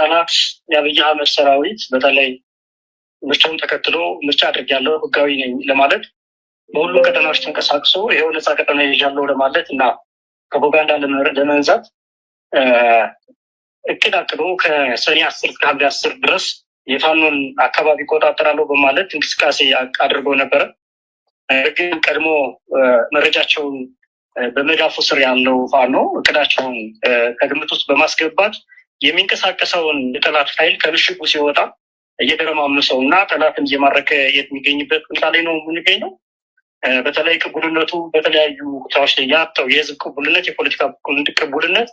ጠላት የአብይ አህመድ ሰራዊት በተለይ ምርጫውን ተከትሎ ምርጫ አድርጌያለሁ ህጋዊ ነኝ ለማለት በሁሉም ቀጠናዎች ተንቀሳቅሶ ይኸው ነፃ ቀጠና ይዣለሁ ለማለት እና ፕሮፓጋንዳ ለመንዛት እቅድ አቅዶ ከሰኔ 10 ከሐምሌ 10 ድረስ የፋኖን አካባቢ ቆጣጠራለሁ በማለት እንቅስቃሴ አድርጎ ነበረ። ግን ቀድሞ መረጃቸውን በመዳፉ ስር ያለው ፋኖ እቅዳቸውን ከግምት ውስጥ በማስገባት የሚንቀሳቀሰውን የጠላት ኃይል ከምሽጉ ሲወጣ እየደረማመሰው እና ጠላትን እየማረከ የሚገኝበት ሁኔታ ላይ ነው የምንገኘው። በተለይ ቅቡልነቱ በተለያዩ ቦታዎች ላይ ያጣው የህዝብ ቅቡልነት፣ የፖለቲካ ቅቡልነት፣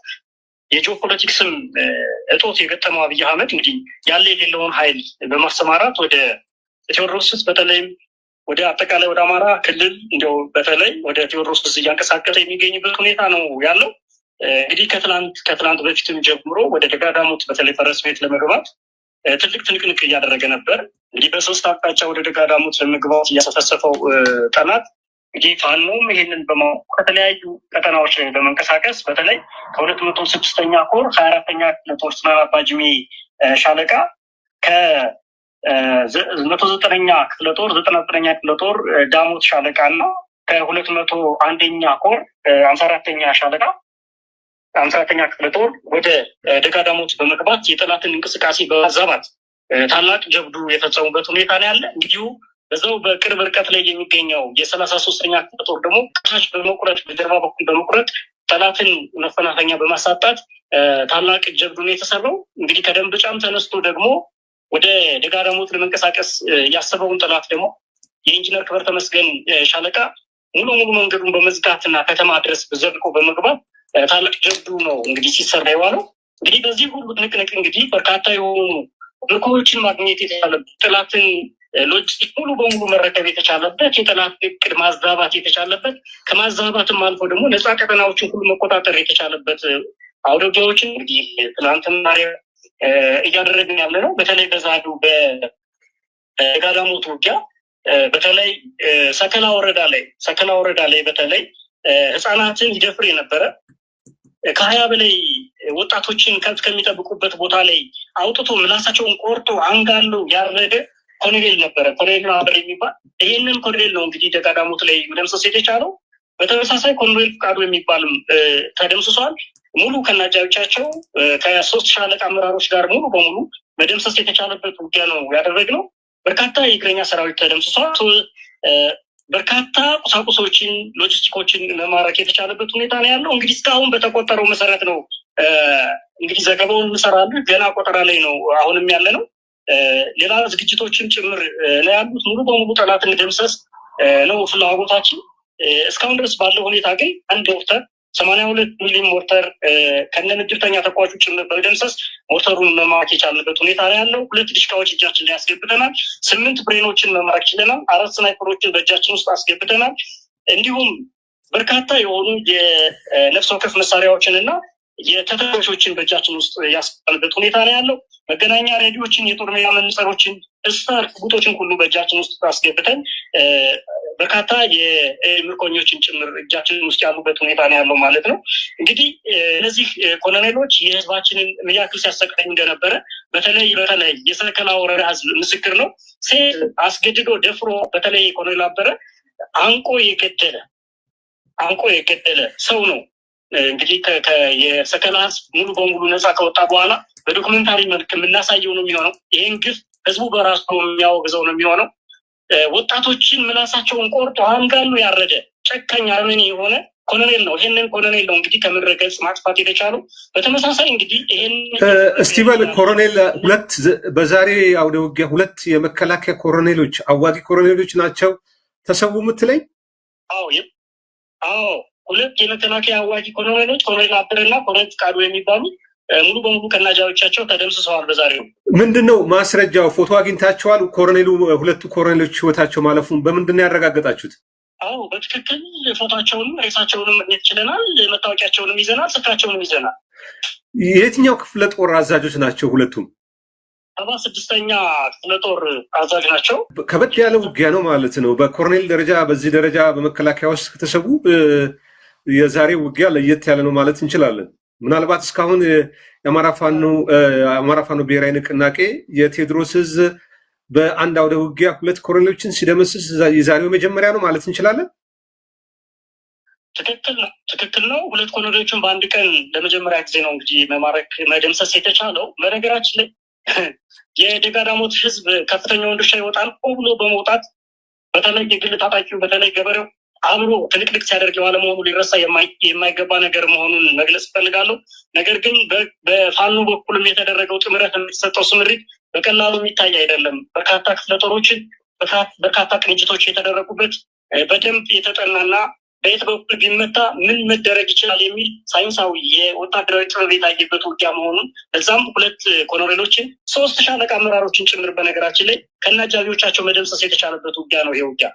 የጂኦፖለቲክስም እጦት የገጠመው አብይ አህመድ እንግዲህ ያለ የሌለውን ኃይል በማሰማራት ወደ ቴዎድሮስ በተለይም ወደ አጠቃላይ ወደ አማራ ክልል እንደው በተለይ ወደ ቴዎድሮስ እያንቀሳቀሰ የሚገኝበት ሁኔታ ነው ያለው። እንግዲህ ከትላንት በፊትም ጀምሮ ወደ ደጋዳሞት በተለይ ፈረስ ቤት ለመግባት ትልቅ ትንቅንቅ እያደረገ ነበር። እንግዲህ በሶስት አቅጣጫ ወደ ደጋዳሞት ለመግባት እያሰፈሰፈው ጠላት እንግዲህ ፋኖም ይሄንን ከተለያዩ ቀጠናዎች ላይ በመንቀሳቀስ በተለይ ከ206ኛ ኮር 24ኛ ክፍለ ጦር ስናን አባጅሜ ሻለቃ ከ109ኛ ክፍለ ጦር 99ኛ ክፍለ ጦር ዳሞት ሻለቃ እና ከ201ኛ ኮር 54ኛ ሻለቃ 54ኛ ክፍለ ጦር ወደ ደጋዳሞት በመግባት የጠላትን እንቅስቃሴ በማዛባት ታላቅ ጀብዱ የፈጸሙበት ሁኔታ ነው ያለ። እንግዲህ በዛው በቅርብ ርቀት ላይ የሚገኘው የ33ኛ ክፍለ ጦር ደግሞ ከታች በመቁረጥ በጀርባ በኩል በመቁረጥ ጠላትን መፈናፈኛ በማሳጣት ታላቅ ጀብዱ ነው የተሰራው። እንግዲህ ከደንበጫም ተነስቶ ደግሞ ወደ ደጋዳሞት ለመንቀሳቀስ ያሰበውን ጠላት ደግሞ የኢንጂነር ክብር ተመስገን ሻለቃ ሙሉ መንገዱን በመዝጋትና ከተማ ድረስ ዘልቆ በመግባት ታላቅ ጀብዱ ነው እንግዲህ ሲሰራ የዋለው። እንግዲህ በዚህ ሁሉ ትንቅንቅ እንግዲህ በርካታ የሆኑ ምርኮዎችን ማግኘት የተቻለበት፣ ጠላትን ሎጂስቲክ ሙሉ በሙሉ መረከብ የተቻለበት፣ የጠላት እቅድ ማዛባት የተቻለበት፣ ከማዛባትም አልፎ ደግሞ ነፃ ቀጠናዎችን ሁሉ መቆጣጠር የተቻለበት አውደ ውጊያዎችን እንግዲህ ትናንትና እያደረግን ያለ ነው። በተለይ በዛዱ በደጋዳሞት ውጊያ በተለይ ሰከላ ወረዳ ላይ በተለይ ህፃናትን ይደፍር የነበረ ከ20 በላይ ወጣቶችን ከብት ከሚጠብቁበት ቦታ ላይ አውጥቶ ምላሳቸውን ቆርጦ አንጋሎ ያረደ ኮሎኔል ነበረ። ኮሎኔል ማበር የሚባል ይህንን ኮሎኔል ነው እንግዲህ ደጋዳሞት ላይ መደምሰስ የተቻለው። በተመሳሳይ ኮሎኔል ፍቃዱ የሚባልም ተደምስሷል። ሙሉ ከናጃቢቻቸው ከ3 ሻለቃ አመራሮች ጋር ሙሉ በሙሉ መደምሰስ የተቻለበት ውጊያ ነው ያደረግነው። በርካታ የእግረኛ ሰራዊት ተደምስሷል። በርካታ ቁሳቁሶችን ሎጂስቲኮችን መማረክ የተቻለበት ሁኔታ ነው ያለው። እንግዲህ እስካሁን በተቆጠረው መሰረት ነው እንግዲህ ዘገባውን እንሰራለን። ገና ቆጠራ ላይ ነው አሁንም ያለ ነው። ሌላ ዝግጅቶችን ጭምር ነው ያሉት። ሙሉ በሙሉ ጠላትን መደምሰስ ነው ፍላጎታችን። እስካሁን ድረስ ባለው ሁኔታ ግን አንድ ሞርተር 82 ሚሊ ሞርተር ከነምድብተኛ ተኳሹ ጭምር በመደምሰስ ሞርተሩን መማረክ የቻልንበት ሁኔታ ነው ያለው። 2 ዲሽቃዎች እጃችን ላይ አስገብተናል። 8 ብሬኖችን መማረክ ችለናል። 4 ስናይፐሮችን በእጃችን ውስጥ አስገብተናል። እንዲሁም በርካታ የሆኑ የነፍስ ወከፍ መሳሪያዎችን እና የተተኳሾችን በእጃችን ውስጥ ያስቀምጥበት ሁኔታ ነው ያለው። መገናኛ ሬዲዮችን፣ የጦር ሜዳ መነጽሮችን፣ ስታር ጉጦችን ሁሉ በእጃችን ውስጥ አስገብተን በርካታ የምርኮኞችን ጭምር እጃችን ውስጥ ያሉበት ሁኔታ ነው ያለው ማለት ነው። እንግዲህ እነዚህ ኮሎኔሎች የህዝባችንን ምን ያክል ሲያሰቃዩ እንደነበረ በተለይ የሰከላ ወረዳ ህዝብ ምስክር ነው። ሴት አስገድዶ ደፍሮ በተለይ ኮሎኔል አበረ አንቆ የገደለ ሰው ነው። እንግዲህ የሰከላ ህዝብ ሙሉ በሙሉ ነፃ ከወጣ በኋላ በዶክመንታሪ መልክ የምናሳየው ነው የሚሆነው። ይህን ግፍ ህዝቡ በራሱ የሚያወግዘው ነው የሚሆነው። ወጣቶችን ምላሳቸውን ቆርጦ አንጋሉ ያረደ ጨካኝ አረመኔ የሆነ ኮሎኔል ነው። ይሄንን ኮሎኔል ነው እንግዲህ ከምድረ ገጽ ማጥፋት የተቻለው። በተመሳሳይ እንግዲህ ይሄን እስቲበል ኮሎኔል በዛሬ አውደ ውጊያ 2 የመከላከያ ኮሎኔሎች አዋጊ ኮሎኔሎች ናቸው ተሰዉ የምትለኝ? አዎ 2 የመከላከያ አዋጊ ኮሎኔሎች ኮሎኔል አበረና ኮሎኔል ፍቃዱ የሚባሉ ሙሉ በሙሉ ከናጃዎቻቸው ተደምስሰዋል። በዛሬው ምንድነው ማስረጃው? ፎቶ አግኝታቸዋል? ኮሎኔሉ 2 ኮሎኔሎች ህይወታቸው ማለፉን በምንድነው ያረጋገጣችሁት? አዎ በትክክል ፎቶቸውንም ሬሳቸውንም ማግኘት ችለናል። መታወቂያቸውንም ይዘናል። ስልካቸውንም ይዘናል። የትኛው ክፍለ ጦር አዛዦች ናቸው ሁለቱም? 76ኛ ክፍለ ጦር አዛዥ ናቸው። ከበድ ያለ ውጊያ ነው ማለት ነው። በኮሎኔል ደረጃ በዚህ ደረጃ በመከላከያ ውስጥ ከተሰዉ የዛሬው ውጊያ ለየት ያለ ነው ማለት እንችላለን። ምናልባት እስካሁን የአማራ ፋኖ ብሔራዊ ንቅናቄ የቴዎድሮስ ዕዝ በአንድ አውደ ውጊያ 2 ኮሎኔሎችን ሲደመስስ የዛሬው መጀመሪያ ነው ማለት እንችላለን። ትክክል ነው። 2 ኮሎኔሎችን በአንድ ቀን ለመጀመሪያ ጊዜ ነው እንግዲህ መማረክ መደምሰስ የተቻለው። በነገራችን ላይ የደጋዳሞት ህዝብ ከፍተኛውን ድርሻ ይወጣል ብሎ በመውጣት በተለይ የግል ታጣቂው በተለይ ገበሬው አብሮ ትልቅልቅ ሲያደርግ የዋለ መሆኑ ሊረሳ የማይገባ ነገር መሆኑን መግለጽ እፈልጋለሁ። ነገር ግን በፋኖ በኩልም የተደረገው ጥምረት የሚሰጠው ስምሪት በቀላሉ የሚታይ አይደለም። በርካታ ክፍለ ጦሮችን በርካታ ቅንጅቶች የተደረጉበት በደንብ የተጠናና በየት በኩል ቢመታ ምን መደረግ ይችላል የሚል ሳይንሳዊ የወታደራዊ ጥበብ የታየበት ውጊያ መሆኑን በዛም 2 ኮሎኔሎችን 3 ሻለቃ አመራሮችን ጭምር በነገራችን ላይ ከነአጃቢዎቻቸው መደምሰስ የተቻለበት ውጊያ ነው። ይሄ ውጊያ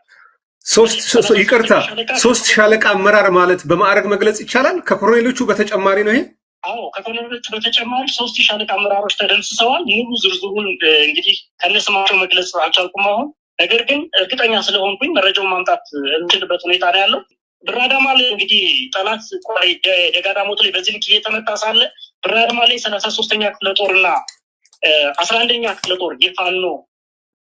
3 ሻለቃ አመራር ማለት በማዕረግ መግለጽ ይቻላል። ከኮሎኔሎቹ በተጨማሪ ነው ይሄ። አዎ ከኮሎኔሎቹ በተጨማሪ 3 ሻለቃ አመራሮች ተደምስሰዋል። ሙሉ ዝርዝሩን እንግዲህ ከነስማቸው መግለጽ አልቻልኩም አሁን። ነገር ግን እርግጠኛ ስለሆንኩኝ መረጃውን ማምጣት የምችልበት ሁኔታ ነው ያለው። ብራዳማ ላይ እንግዲህ ጠላት ደጋዳሞት ላይ በዚህ ልክ እየተመታ ሳለ ብራዳማ ላይ 33ኛ ክፍለ ጦርና 11ኛ ክፍለ ጦር የፋኖ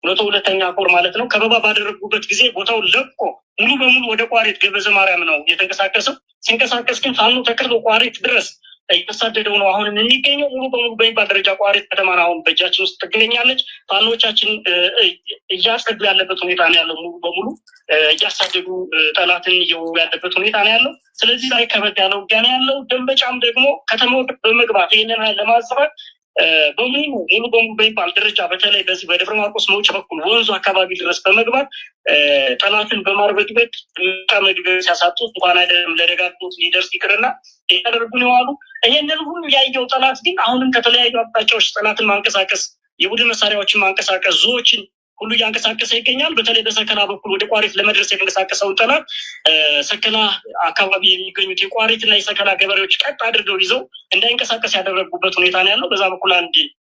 102ኛ ኮር ማለት ነው ከበባ ባደረጉበት ጊዜ ቦታውን ለቆ ሙሉ በሙሉ ወደ ቋሪት ገበዘ ማርያም ነው የተንቀሳቀሰው። ሲንቀሳቀስ ግን ፋኖ ተከርቶ ቋሪት ድረስ እየተሳደደው ነው አሁንም የሚገኘው። ሙሉ በሙሉ በሚባል ደረጃ ቋሪት ከተማን አሁን በእጃችን ውስጥ ትገኛለች። ፋኖቻችን እያጸዱ ያለበት ሁኔታ ነው ያለው። ሙሉ በሙሉ እያሳደዱ ጠላትን እየወሩ ያለበት ሁኔታ ነው ያለው። ስለዚህ ላይ ከበድ ያለው ውጊያ ነው ያለው። ደንበጫም ደግሞ ከተማው በመግባት ይህንን ኃይል ለማዘባት በሙሉ በሙሉ በሚባል ደረጃ በተለይ በዚህ በደብረ ማርቆስ መውጫ በኩል ወንዙ አካባቢ ድረስ በመግባት ጠላትን በማርበድበድ መግቢያ ሲያሳጡት እንኳን አይደለም ለደጋግሞት ሊደርስ ይቅርና ያደርጉ ነው ያሉ። ይሄንን ሁሉ ያየው ጠላት ግን አሁንም ከተለያዩ አቅጣጫዎች ጠላትን ማንቀሳቀስ የቡድን መሳሪያዎችን ማንቀሳቀስ ዙዎችን ሁሉ እያንቀሳቀሰ ይገኛል። በተለይ በሰከላ በኩል ወደ ቋሪት ለመድረስ የተንቀሳቀሰውን ጠላት ሰከላ አካባቢ የሚገኙት የቋሪት እና የሰከላ ገበሬዎች ቀጥ አድርገው ይዘው እንዳይንቀሳቀስ ያደረጉበት ሁኔታ ነው ያለው። በዛ በኩል አንድ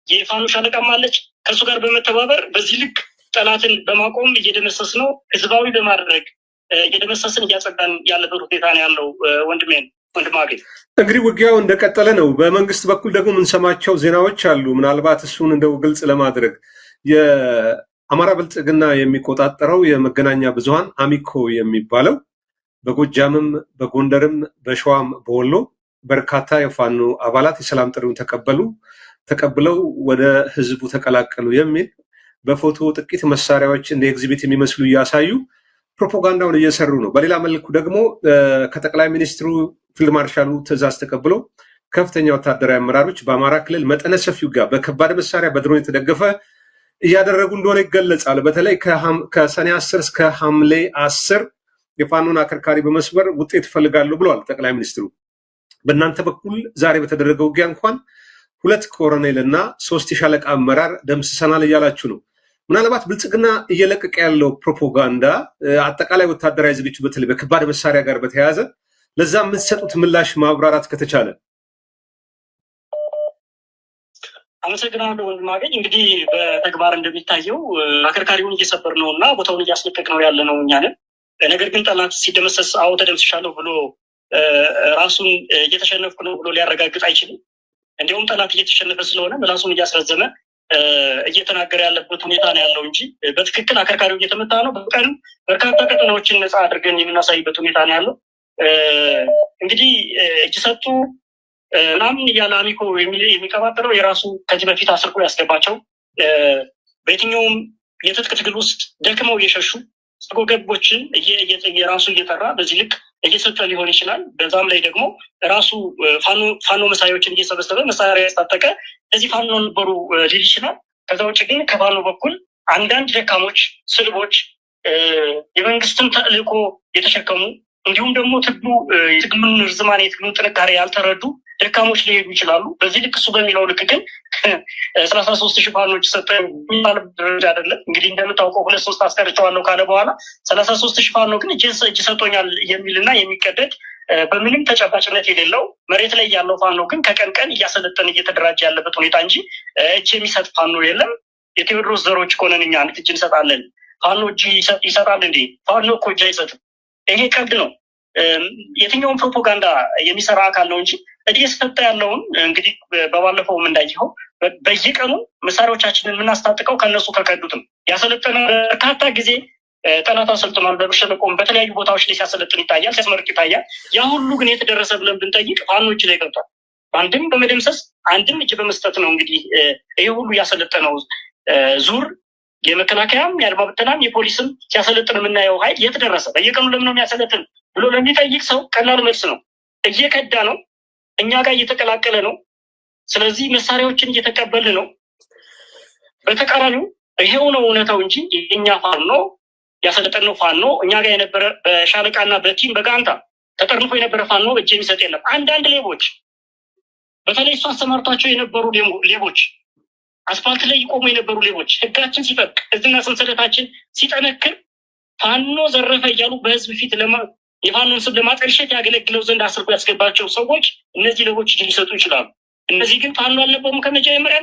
የፋኖ ሻለቃም አለች። ከእሱ ጋር በመተባበር በዚህ ልክ ጠላትን በማቆም እየደመሰስ ነው፣ ህዝባዊ በማድረግ እየደመሰስን እያጸዳን ያለበት ሁኔታ ነው ያለው። ወንድማገኝ እንግዲህ ውጊያው እንደቀጠለ ነው። በመንግስት በኩል ደግሞ የምንሰማቸው ዜናዎች አሉ። ምናልባት እሱን እንደው ግልጽ ለማድረግ የአማራ ብልጽግና የሚቆጣጠረው የመገናኛ ብዙሃን አሚኮ የሚባለው በጎጃምም በጎንደርም በሸዋም በወሎ በርካታ የፋኖ አባላት የሰላም ጥሪውን ተቀብለው ወደ ህዝቡ ተቀላቀሉ የሚል በፎቶ ጥቂት መሳሪያዎች እንደ ኤግዚቢት የሚመስሉ እያሳዩ ፕሮፓጋንዳውን እየሰሩ ነው። በሌላ መልኩ ደግሞ ከጠቅላይ ሚኒስትሩ ፊልድ ማርሻሉ ትዕዛዝ ተቀብለው ከፍተኛ ወታደራዊ አመራሮች በአማራ ክልል መጠነ ሰፊ ውጊያ በከባድ መሳሪያ በድሮን የተደገፈ እያደረጉ እንደሆነ ይገለጻል። በተለይ ከሰኔ 10 እስከ ሐምሌ 10 የፋኖን አከርካሪ በመስበር ውጤት ይፈልጋሉ ብለዋል ጠቅላይ ሚኒስትሩ። በእናንተ በኩል ዛሬ በተደረገው ውጊያ እንኳን 2 ኮሎኔል እና 3 ሻለቃ አመራር ደምስሰናል እያላችሁ ነው። ምናልባት ብልጽግና እየለቀቀ ያለው ፕሮፓጋንዳ አጠቃላይ ወታደራዊ ዝግጁ በተለይ በከባድ መሳሪያ ጋር በተያያዘ ለዛ የምትሰጡት ምላሽ ማብራራት ከተቻለ። አመሰግናለሁ ወንድማገኝ። እንግዲህ በተግባር እንደሚታየው አከርካሪውን እየሰበር ነው እና ቦታውን እያስለቀቅ ነው ያለ ነው እኛ ነን። ነገር ግን ጠላት ሲደመሰስ አዎ ተደምስሻለሁ ብሎ ራሱን እየተሸነፍኩ ነው ብሎ ሊያረጋግጥ አይችልም። እንዲሁም ጠላት እየተሸነፈ ስለሆነ ምላሱን እያስረዘመ እየተናገረ ያለበት ሁኔታ ነው ያለው እንጂ በትክክል አከርካሪው እየተመታ ነው። በቀንም በርካታ ቀጠናዎችን ነፃ አድርገን የምናሳይበት ሁኔታ ነው ያለው። እንግዲህ እጅ ሰጡ ምናምን እያለ አሚኮ የሚቀባጠረው የራሱ ከዚህ በፊት አስርቆ ያስገባቸው በየትኛውም የትጥቅ ትግል ውስጥ ደክመው እየሸሹ ጽጎ ገቦችን የራሱ እየጠራ በዚህ ልክ እየሰጠ ሊሆን ይችላል። በዛም ላይ ደግሞ ራሱ ፋኖ መሳሪያዎችን እየሰበሰበ መሳሪያ ያስታጠቀ እዚህ ፋኖ ነበሩ ሊል ይችላል። ከዛ ውጭ ግን ከፋኖ በኩል አንዳንድ ደካሞች ስልቦች የመንግስትን ተልዕኮ የተሸከሙ እንዲሁም ደግሞ የትግሉን ርዝማኔ የትግሉን ጥንካሬ ያልተረዱ ደካሞች ሊሄዱ ይችላሉ። በዚህ ልክ እሱ በሚለው ልክ ግን 33,000 ፋኖች ሰጠ የሚባል ደረጃ አይደለም። እንግዲህ እንደምታውቀው 2-3 አስቀርቸዋለሁ ካለ በኋላ 33,000 ፋኖ ግን እጅ ሰጦኛል የሚልና የሚቀደድ በምንም ተጨባጭነት የሌለው መሬት ላይ ያለው ፋኖ ግን ከቀን ቀን እያሰለጠን እየተደራጀ ያለበት ሁኔታ እንጂ እጅ የሚሰጥ ፋኖ የለም። የቴዎድሮስ ዘሮች ከሆነን እኛ እጅ እንሰጣለን። ፋኖ እጅ ይሰጣል እንዴ? ፋኖ እኮ እጅ አይሰጥም። ይሄ ቀልድ ነው። የትኛውን ፕሮፓጋንዳ የሚሰራ አካል ነው እንጂ እየሰጠ ያለውን እንግዲህ በባለፈውም እንዳየኸው በየቀኑ መሳሪያዎቻችንን የምናስታጥቀው ከነሱ ከቀዱት ነው። ያሰለጠነ በርካታ ጊዜ ጠላት አሰልጥኗል። በብር ሸለቆም በተለያዩ ቦታዎች ላይ ሲያሰለጥን ይታያል፣ ሲያስመርቅ ይታያል። ያ ሁሉ ግን የተደረሰ ብለን ብንጠይቅ ፋኖች ላይ ገብቷል። አንድም በመደምሰስ አንድም እጅ በመስጠት ነው እንግዲህ ይሄ ሁሉ ያሰለጠነው ዙር የመከላከያም የአድማ ብተናም የፖሊስም ሲያሰለጥን የምናየው ኃይል የት ደረሰ? በየቀኑ ለምን ነው የሚያሰለጥን ብሎ ለሚጠይቅ ሰው ቀላል መልስ ነው። እየከዳ ነው፣ እኛ ጋር እየተቀላቀለ ነው። ስለዚህ መሳሪያዎችን እየተቀበልን ነው። በተቃራኒው ይሄው ነው እውነታው እንጂ የኛ ፋኖ ያሰለጠነው ፋኖ እኛ ጋር የነበረ በሻለቃና በቲም በጋንታ ተጠርንፎ የነበረ ፋኖ እጅ የሚሰጥ የለም። አንዳንድ ሌቦች በተለይ እሱ አሰማርቷቸው የነበሩ ሌቦች አስፋልት ላይ ይቆሙ የነበሩ ሌቦች ህጋችን ሲፈቅ እዝና ሰንሰለታችን ሲጠነክር ፋኖ ዘረፈ እያሉ በህዝብ ፊት የፋኖን ስም ለማጠልሸት ያገለግለው ዘንድ አስርጎ ያስገባቸው ሰዎች እነዚህ ሌቦች እጅ ሊሰጡ ይችላሉ። እነዚህ ግን ፋኖ አልነበሩም ከመጀመሪያ።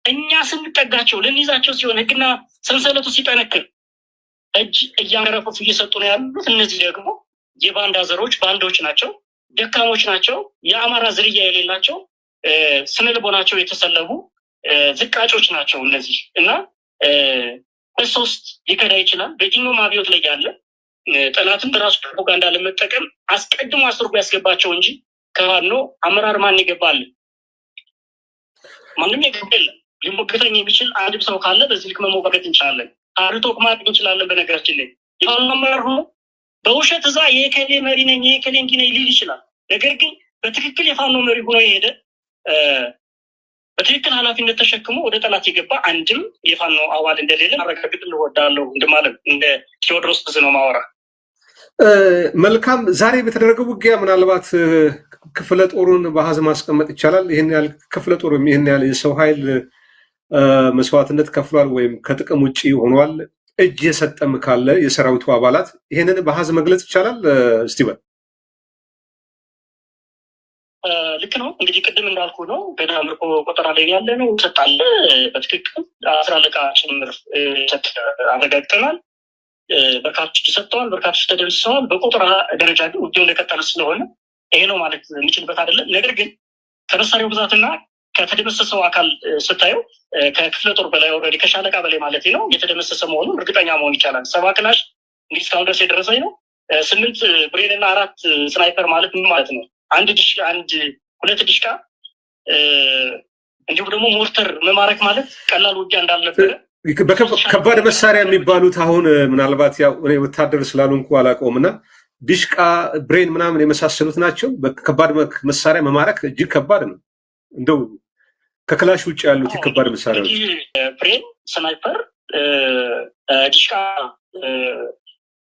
እኛ ስንጠጋቸው ልንይዛቸው ሲሆን ህግና ሰንሰለቱ ሲጠነክር እጅ እያረፈፉ እየሰጡ ነው ያሉት። እነዚህ ደግሞ የባንዳ ዘሮች ባንዶች ናቸው፣ ደካሞች ናቸው፣ የአማራ ዝርያ የሌላቸው ስነልቦናቸው የተሰለቡ ዝቃጮች ናቸው እነዚህ እና በሶስት ሊከዳ ይችላል። በየትኛውም አብዮት ላይ ያለ ጠላትን በራሱ ፕሮፓጋንዳ ለመጠቀም አስቀድሞ አስርጎ ያስገባቸው እንጂ ከፋኖ አመራር ማን ይገባል? ማንም የገባ የለም። ሊሞገተኝ የሚችል አንድም ሰው ካለ በዚህ ልክ መሞጋገት እንችላለን። አርቶክ ማድረግ እንችላለን። በነገራችን ላይ የፋኖ አመራር ሆኖ በውሸት እዛ የከሌ መሪ ነኝ የከሌ እንዲህ ነኝ ሊል ይችላል። ነገር ግን በትክክል የፋኖ መሪ ሆኖ የሄደ በትክክል ኃላፊነት ተሸክሞ ወደ ጠላት የገባ አንድም የፋኖ አባል እንደሌለ ማረጋገጥ እንወዳለሁ። እንደማለት እንደ ቴዎድሮስ ነው ማወራ። መልካም። ዛሬ በተደረገው ውጊያ ምናልባት ክፍለ ጦሩን በአሃዝ ማስቀመጥ ይቻላል? ይህን ያህል ክፍለ ጦር ይህን ያህል የሰው ኃይል መስዋዕትነት ከፍሏል ወይም ከጥቅም ውጭ ሆኗል? እጅ የሰጠም ካለ የሰራዊቱ አባላት ይህንን በአሃዝ መግለጽ ይቻላል? እስቲበል ልክ ነው። እንግዲህ ቅድም እንዳልኩ ነው። ገና ምርኮ ቆጠራ ላይ ያለ ነው። ሰጣለ በትክክል 10 አለቃ ጭምር አረጋግጠናል። በርካቶች ተሰጥተዋል፣ በርካቶች ተደምስሰዋል። በቁጥር ደረጃ ግን ውጊያው እንደቀጠለ ስለሆነ ይሄ ነው ማለት የሚችልበት አይደለም። ነገር ግን ከመሳሪያው ብዛትና ከተደመሰሰው አካል ስታየው ከክፍለ ጦር በላይ ኦልሬዲ ከሻለቃ በላይ ማለት ነው የተደመሰሰ መሆኑን እርግጠኛ መሆን ይቻላል። 7 ክላሽ እንግዲህ እስካሁን ድረስ የደረሰኝ ነው። 8 ብሬን እና 4 ስናይፐር ማለት ምን ማለት ነው? 2 ዲሽቃ እንዲሁም ደግሞ ሞርተር መማረክ ማለት ቀላል ውጊያ እንዳልነበረ ከባድ መሳሪያ የሚባሉት አሁን ምናልባት ያው እኔ ወታደር ስላልሆንኩ አላውቀውም እና ዲሽቃ ብሬን ምናምን የመሳሰሉት ናቸው። በከባድ መሳሪያ መማረክ እጅግ ከባድ ነው። እንደው ከክላሽ ውጭ ያሉት የከባድ መሳሪያዎች ብሬን፣ ስናይፐር፣ ዲሽቃ፣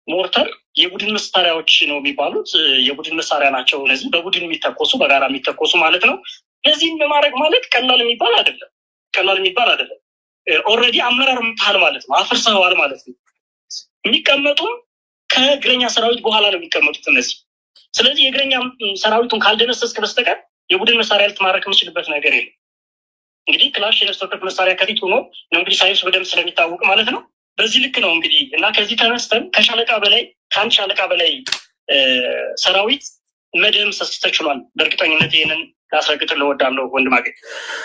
ሞርተር የቡድን መሳሪያዎች ነው የሚባሉት። የቡድን መሳሪያ ናቸው እነዚህ፣ በቡድን የሚተኮሱ በጋራ የሚተኮሱ ማለት ነው። እነዚህም በማድረግ ማለት ቀላል የሚባል አይደለም። ኦልሬዲ አመራር ምታል ማለት ነው። አፍርሰዋል ማለት ነው። የሚቀመጡም ከእግረኛ ሰራዊት በኋላ ነው የሚቀመጡት እነዚህ። ስለዚህ የእግረኛ ሰራዊቱን ካልደመሰስክ በስተቀር የቡድን መሳሪያ ልትማረክ የምችልበት ነገር የለም። እንግዲህ ክላሽ የነፍስ ወከፍ መሳሪያ ከፊት ሆኖ ነው እንግዲህ ሳይንስ በደንብ ስለሚታወቅ ማለት ነው። በዚህ ልክ ነው እንግዲህ እና ከዚህ ተነስተን ከአንድ ሻለቃ በላይ ሰራዊት መደምሰስ ተችሏል። በእርግጠኝነት ይህንን ላስረግጥ እወዳለሁ ወንድማገኝ።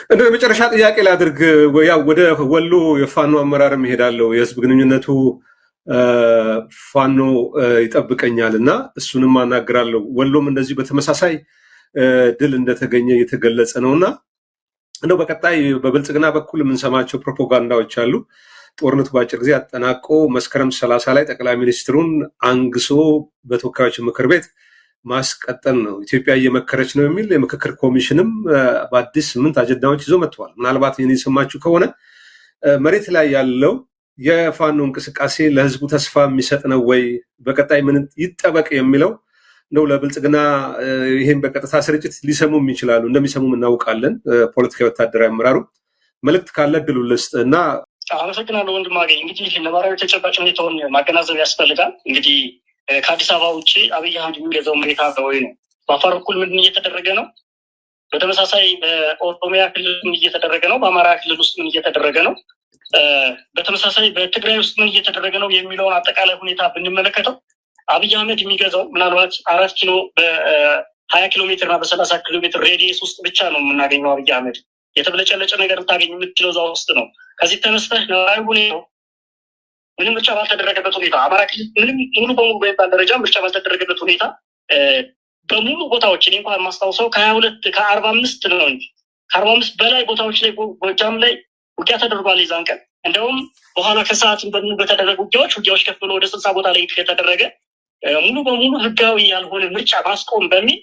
እንደ መጨረሻ ጥያቄ ላድርግ። ያው ወደ ወሎ የፋኖ አመራርም እሄዳለሁ። የህዝብ ግንኙነቱ ፋኖ ይጠብቀኛል እና እሱንም አናግራለሁ። ወሎም እንደዚህ በተመሳሳይ ድል እንደተገኘ የተገለጸ ነው እና እንደው በቀጣይ በብልጽግና በኩል የምንሰማቸው ፕሮፓጋንዳዎች አሉ። ጦርነቱ በአጭር ጊዜ አጠናቆ መስከረም 30 ላይ ጠቅላይ ሚኒስትሩን አንግሶ በተወካዮች ምክር ቤት ማስቀጠል ነው፣ ኢትዮጵያ እየመከረች ነው የሚል የምክክር ኮሚሽንም በአዲስ 8 አጀንዳዎች ይዞ መጥተዋል። ምናልባት ይህን የሰማችሁ ከሆነ መሬት ላይ ያለው የፋኖ እንቅስቃሴ ለህዝቡ ተስፋ የሚሰጥ ነው ወይ? በቀጣይ ምን ይጠበቅ የሚለው ነው። ለብልጽግና ይህን በቀጥታ ስርጭት ሊሰሙም ይችላሉ፣ እንደሚሰሙም እናውቃለን። ፖለቲካዊ ወታደራዊ አመራሩ መልእክት ካለ እድሉ ልስጥ እና አመሰግናለሁ ወንድማገኝ። እንግዲህ ነባራዊ ተጨባጭ ሁኔታውን ማገናዘብ ያስፈልጋል። እንግዲህ ከአዲስ አበባ ውጭ አብይ አህመድ የሚገዛው መሬት አለ ወይ ነው። በአፋር በኩል ምን እየተደረገ ነው? በተመሳሳይ በኦሮሚያ ክልል ምን እየተደረገ ነው? በአማራ ክልል ውስጥ ምን እየተደረገ ነው? በተመሳሳይ በትግራይ ውስጥ ምን እየተደረገ ነው የሚለውን አጠቃላይ ሁኔታ ብንመለከተው አብይ አህመድ የሚገዛው ምናልባት 4 ኪሎ በ20 ኪሎ ሜትር እና በ30 ኪሎ ሜትር ሬዲየስ ውስጥ ብቻ ነው የምናገኘው። አብይ አህመድ የተብለጨለጨ ነገር ልታገኝ የምትችለው እዛ ውስጥ ነው። ከዚህ ተነስተህ ነዋሪ ሁኔታው ምንም ምርጫ ባልተደረገበት ሁኔታ አማራ ክልል ምንም ሙሉ በሙሉ በሚባል ደረጃ ምርጫ ባልተደረገበት ሁኔታ በሙሉ ቦታዎች እኔ እንኳን ማስታውሰው ከ22 ከ45 ነው እንጂ ከ45 በላይ ቦታዎች ላይ ጎጃም ላይ ውጊያ ተደርጓል የዛን ቀን። እንደውም በኋላ ከሰዓትም በተደረጉ ውጊያዎች ከፍ ብሎ ወደ 60 ቦታ ላይ የተደረገ ሙሉ በሙሉ ህጋዊ ያልሆነ ምርጫ ማስቆም በሚል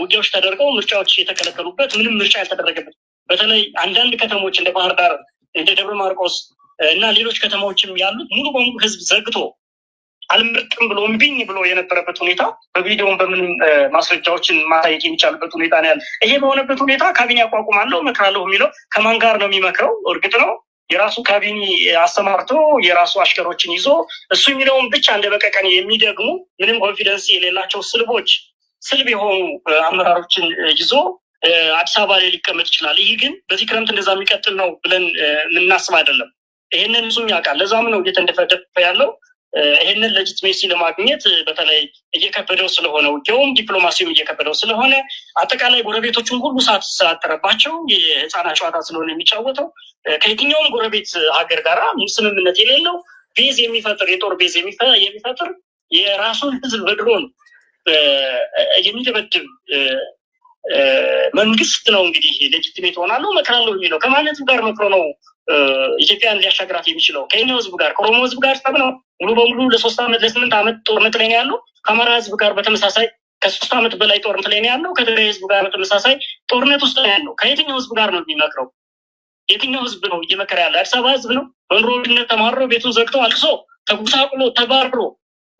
ውጊያዎች ተደርገው ምርጫዎች የተከለከሉበት ምንም ምርጫ ያልተደረገበት በተለይ አንዳንድ ከተሞች እንደ ባህር ዳር እንደ ደብረ ማርቆስ እና ሌሎች ከተማዎችም ያሉት ሙሉ በሙሉ ህዝብ ዘግቶ አልመርጥም ብሎ እምቢኝ ብሎ የነበረበት ሁኔታ በቪዲዮን በምን ማስረጃዎችን ማሳየት የሚቻልበት ሁኔታ ነው ያለ። ይሄ በሆነበት ሁኔታ ካቢኔ አቋቁማለሁ እመክራለሁ የሚለው ከማን ጋር ነው የሚመክረው? እርግጥ ነው የራሱ ካቢኔ አሰማርቶ የራሱ አሽከሮችን ይዞ እሱ የሚለውን ብቻ እንደ በቀቀን የሚደግሙ ምንም ኮንፊደንስ የሌላቸው ስልብ የሆኑ አመራሮችን ይዞ አዲስ አበባ ላይ ሊቀመጥ ይችላል። ይህ ግን በዚህ ክረምት እንደዛ የሚቀጥል ነው ብለን የምናስብ አይደለም። ይሄንን እሱም ያውቃል። ለዛም ነው እየተንደፈደፈ ያለው። ይሄንን ሌጂቲሜሲ ለማግኘት በተለይ እየከበደው ስለሆነ ውጊያውም ዲፕሎማሲውም እየከበደው ስለሆነ አጠቃላይ ጎረቤቶቹን ሁሉ ሳትረባቸው የህፃናት ጨዋታ ስለሆነ የሚጫወተው ከየትኛውም ጎረቤት ሀገር ጋር ስምምነት የሌለው ቤዝ የሚፈጥር የጦር ቤዝ የሚፈጥር የራሱን ህዝብ በድሮን የሚደበድብ መንግስት ነው። እንግዲህ ሌጂቲሜት ሆናለሁ እመክራለሁ የሚለው ከማለቱ ጋር መክሮ ነው ኢትዮጵያን ሊያሻግራት የሚችለው? ከኛው ህዝብ ጋር ከኦሮሞ ህዝብ ጋር ጠብ ነው። ሙሉ በሙሉ ለ3 ዓመት ለ8 ዓመት ጦርነት ላይ ነው ያለው። ከአማራ ህዝብ ጋር በተመሳሳይ ከ3 ዓመት በላይ ጦርነት ላይ ነው ያለው። ከትግራይ ህዝብ ጋር በተመሳሳይ ጦርነት ውስጥ ነው ያለው። ከየትኛው ህዝብ ጋር ነው የሚመክረው? የትኛው ህዝብ ነው እየመከረ ያለ? አዲስ አበባ ህዝብ ነው በኑሮ ውድነት ተማሮ ቤቱን ዘግቶ አልቅሶ ተጉሳቁሎ ተባርሮ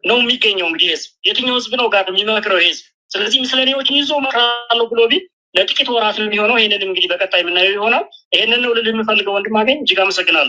ነው የሚገኘው። እንግዲህ ህዝብ የትኛው ህዝብ ነው ጋር የሚመክረው ህዝብ? ስለዚህ ምስለኔዎችን ይዞ መክራለሁ ብሎ ቢል ለጥቂት ወራት ነው የሚሆነው። ይሄንን እንግዲህ በቀጣይ የምናየው ይሆናል። ይሄንን ነው ልል የምፈልገው። ወንድም አገኝ እጅግ አመሰግናለሁ።